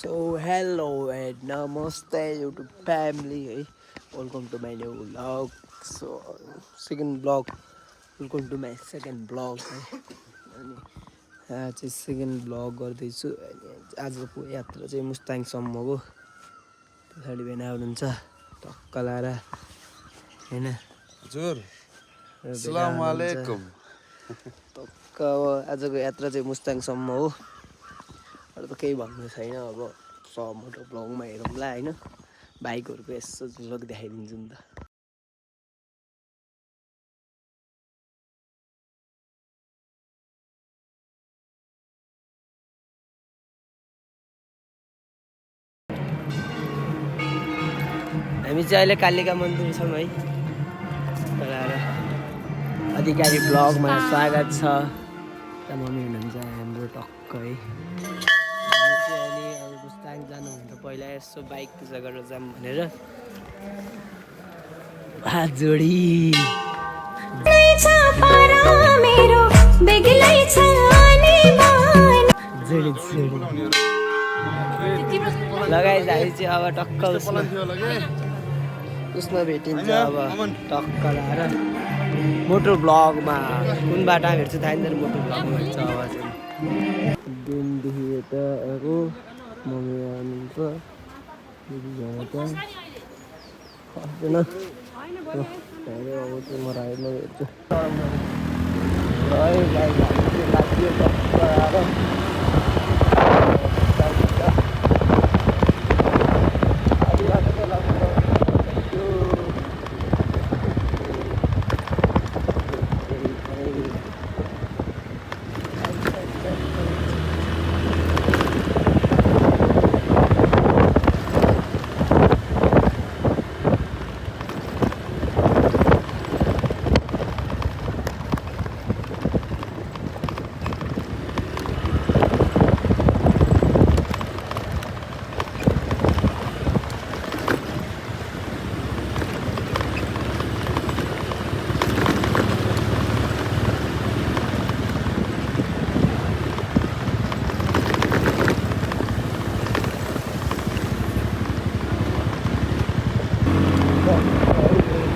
So hello and namaste YouTube family. Hey, welcome to my new vlog. So second vlog. Welcome to my second vlog. अनि चाहिँ second vlog गर्दैछु आजको यात्रा चाहिँ मुस्ताङसम्मको पछाडि भेना हुनुहुन्छ टक्क लाएर हैन हजुर अस्सलाम वालेकुम टक्क अब आजको यात्रा चाहिँ मुस्ताङसम्म हो अरू त केही भन्नु छैन अब मोटो भ्लगमा हेरौँला हैन बाइकहरुको यसो झलक देखाइदिन्छु नि त हामी चाहिँ अहिले कालिका मन्दिर छौँ है अधिकारी ब्लगमा स्वागत छ त मम्मी हुनुहुन्छ हाम्रो टक्क है हामी चाहिँ अहिले अब मुस्ताङ जानुभन्दा पहिला यसो बाइक पूजा गरेर जाऊँ भनेर हात जोडी लगाइस हामी चाहिँ अब टक्क उसमा भेटिन्छ अब टक्क लाएर मोटर ब्लगमा कुन बाटो भेट्छु थाहा छैन मोटर ब्लगमा भेट्छ अब चाहिँ दिनदेखि यता आएको मम्मी आउनुहुन्छ खस्दैन अब चाहिँ म राइडमा भेट्छु है गाई लाग्यो टक्क आएर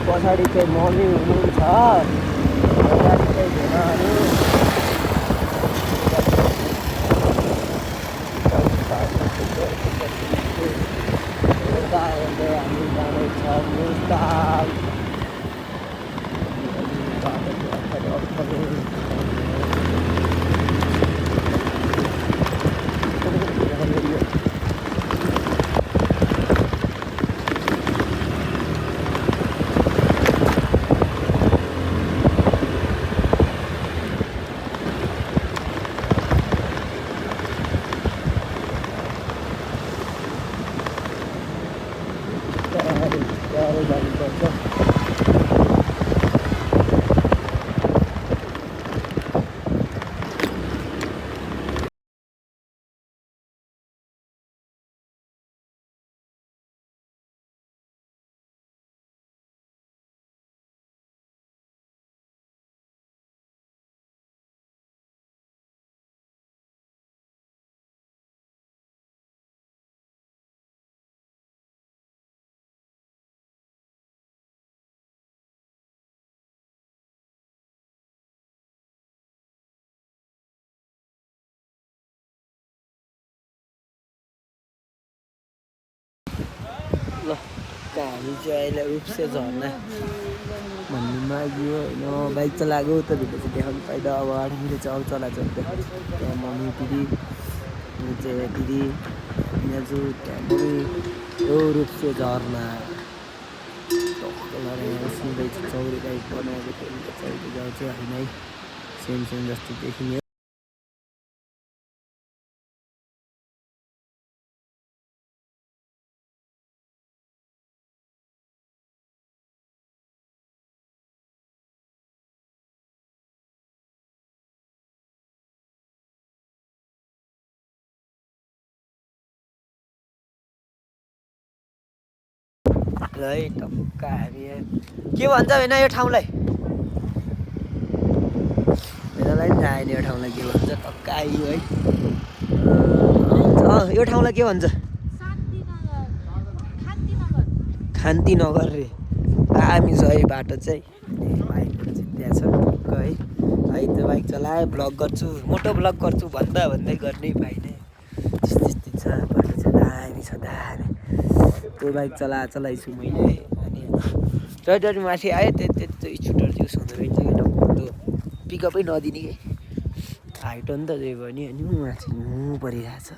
पछाडि चाहिँ मम्मी हुनुहुन्छ पछाडि चाहिँ भेनाहरू हामी जाँदैछ मुस्ताङ ल हामी चाहिँ अहिले रूपसे झर्ना भन्नु माग्यो होइन बाइक चलाएको त भिडियो चाहिँ देखाउनु पाइँदा अब हामीले चाहिँ अब चलाएको त्यहाँ मम्मी दिदी चाहिँ दिदी दाजु त्यहाँ मम्मी यो रूपसे झर्ना यहाँ सुन्दैछ चौरी बाइक बनाएको चौरी गाउँ चाहिँ होइन है सेम जस्तो देखिने है टक्क हामी के भन्छ होइन यो ठाउँलाई मेरालाई पनि थाहा होइन यो ठाउँलाई के भन्छ टक्क आइयो है आउँछ यो ठाउँलाई के भन्छ? खान्तिनगर रे। दामी छ है बाटो चाहिँ। बाइकहरू चाहिँ त्यहाँ छ ढुक्क है। त्यो बाइक चलाएँ भ्लग गर्छु, मोटो भ्लग गर्छु भन्दा भन्दै गर्नै पाइने। त्यस्तै छ बाटो चाहिँ दामी छ दामी। त्यो बाइक चलाइछु मैले। अनि जति माथि आयो त्यो स्कुटर चाहिँ उस हुँदो रहेछ क्या त्यो पिकअपै नदिने कि हाइट हो नि त जे भयो नि। अनि माथि हिउँ परिरहेछ,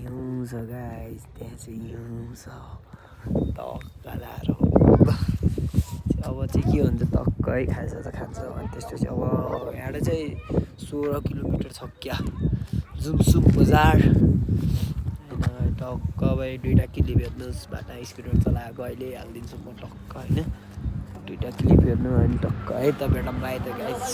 हिउँ छ गाइस, त्यहाँ चाहिँ हिउँ छ टक्क। अब चाहिँ के हुन्छ टक्कै खान्छ त खान्छ। अनि त्यसपछि अब यहाँबाट चाहिँ 16 किलोमिटर छ क्या जुमसुम बजार होइन। टक्क अब 2टा क्लिप हेर्नुहोस्, बाटा स्कुटर चलाएको अहिले हालिदिन्छु म टक्क होइन। 2टा क्लिप हेर्नु अनि टक्क है त भेटौँला है त गाइस।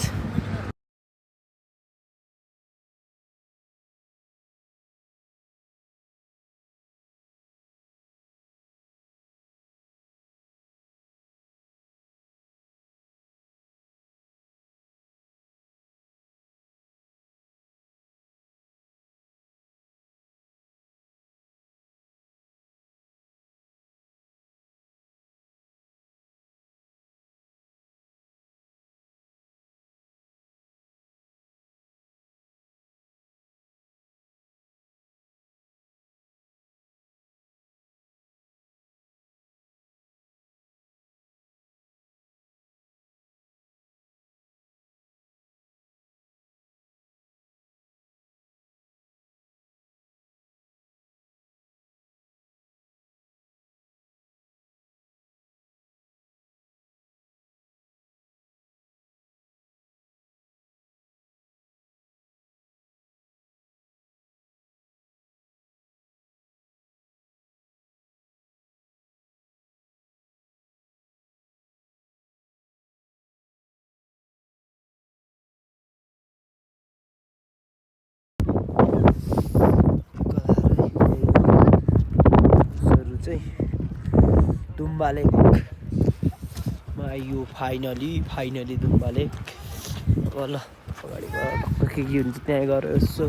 दुम्बा लेकमा आइयो फाइनली दुम्बा लेक। अब ल अगाडि गएर के हुन्छ त्यहाँ गएर यसो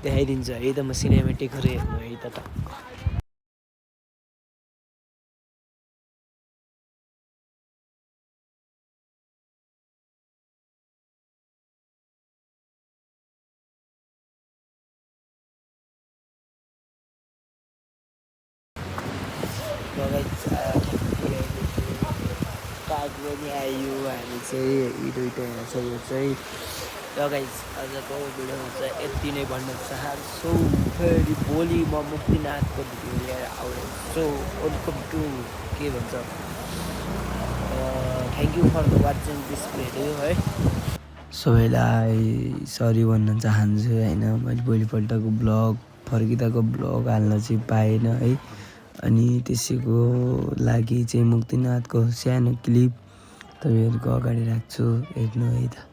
देखाइदिन्छु है त म सिनेमेटिकहरू हेर्नु है त टक्क। कार्ड पनि आयो हामी चाहिँ यी दुइटा यहाँ छ। यो चाहिँ र गाइस आजको भिडियोमा चाहिँ यति नै भन्न चाहन्छु। फेरि भोलि म मुक्तिनाथको भिडियो लिएर आउँछु। वेलकम टु के भन्छ thank you for the watching this video है। सबैलाई सरी भन्न चाहन्छु होइन। मैले भोलिपल्टको ब्लग फर्किँदाको ब्लग हाल्न चाहिँ पाएन है। अनि त्यसैको लागि चाहिँ मुक्तिनाथको सानो क्लिप तपाईँहरूको अगाडि राख्छु, हेर्नु है त।